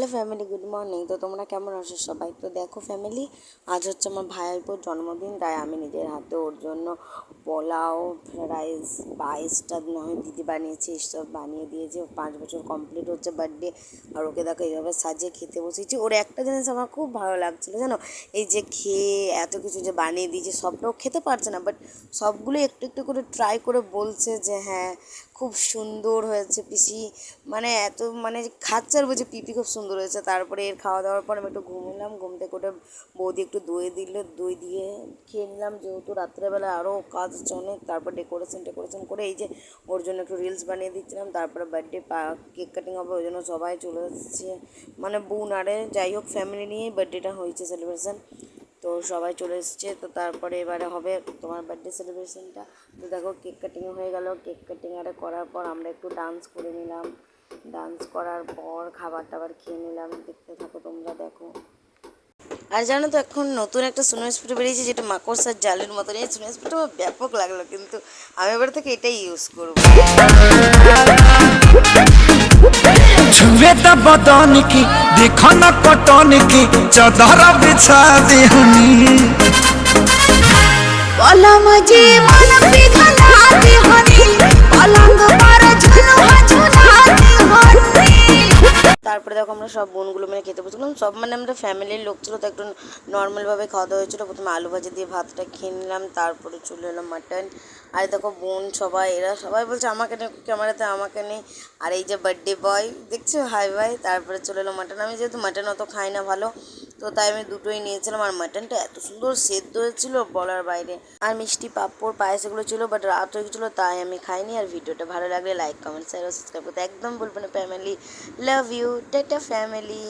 Hello family, good morning. তো তোমরা কেমন আছো সবাই? তো দেখো ফ্যামিলি, আজ হচ্ছে আমার ভাইয়ের জন্মদিন, তাই আমি নিজের হাতে ওর জন্য পোলাও, রাইস, পায়েসটা নয় দিদি বানিয়েছে, এসব বানিয়ে দিয়েছে। 5 বছর কমপ্লিট হচ্ছে বার্থডে, আর ওকে দেখো এইভাবে সাজিয়ে খেতে বসেছি। ওর একটা জিনিস আমার খুব ভালো লাগছিলো জানো, এই যে খেয়ে এত কিছু যে বানিয়ে দিয়েছে, সবটাও খেতে পারছে না, বাট সবগুলো একটু একটু করে ট্রাই করে বলছে যে হ্যাঁ খুব সুন্দর হয়েছে পিসি, মানে এত মানে খাচ্ছে আর বলছে পিপি খুব সুন্দর হয়েছে। তারপরে এর খাওয়া দাওয়ার পর আমি একটু ঘুমলাম, ঘুম থেকে উঠে বৌদি একটু দই দিল, দই দিয়ে খেয়ে নিলাম, যেহেতু রাত্রেবেলা আরও কাজ আছে অনেক। তারপর ডেকোরেশন করে এই যে ওর জন্য একটু রিলস বানিয়ে দিচ্ছিলাম। তারপরে বার্থডে কেক কাটিং হবে, ওই জন্য সবাই চলে এসেছে, মানে বোন আরে যাই হোক ফ্যামিলি নিয়েই বার্থডেটা হয়েছে সেলিব্রেশন। তো সবাই চলে এসেছে। তো তারপরে এবারে হবে তোমার বার্থডে সেলিব্রেশনটা। তো দেখো কেক কাটিং হয়ে গেল, কেক কাটিং আরে করার পর আমরা একটু ডান্স করে নিলাম, ডান্স করার পর খাবার টাবার খেয়ে নিলাম। দেখতে থাকো তোমরা, দেখো। আর জানো তো এখন নতুন একটা সুনো স্প্রে বেরিয়েছে, যেটা মাকড়সার জালের মতন। এই সুনো স্প্রেটা আমার ব্যাপক লাগলো, কিন্তু আমি এবার থেকে এটাই ইউজ করবো। छुए द बदन की देखो न कटन की चदर बिछा देहनी पलंग जी मन पिघलाती हनी पलंग पर झुलुआ झुलाती हनी। তারপরে দেখো আমরা সব বোনগুলো মানে খেতে বসলাম, সব মানে আমরা ফ্যামিলির লোক ছিল, তো একটু নর্মালভাবে খাওয়া দাওয়া হয়েছিলো। প্রথমে আলু ভাজি দিয়ে ভাতটা খেয়ে নিলাম, তারপরে চলে এলাম মাটন। আর দেখো বোন সবাই, এরা সবাই বলছে আমাকে নেই ক্যামেরাতে, আমাকে নেই। আর এই যে বার্থডে বয় দেখছো, হাই ভাই। তারপরে চলে এলো মাটন। আমি যেহেতু মাটন অত খাই না ভালো, তো তাই আমি দুটোই নিয়েছিলাম। আর মাটনটা এত সুন্দর সেদ্ধ হয়েছিল বলার বাইরে। আর মিষ্টি পাঁপড় পায়েস এগুলো ছিল, বাট রাত হয়ে গেছিলো তাই আমি খাইনি। আর ভিডিওটা ভালো লাগলে লাইক কমেন্ট শেয়ার ও সাবস্ক্রাইব করতে একদম বলবেন না family. Love you, tata family.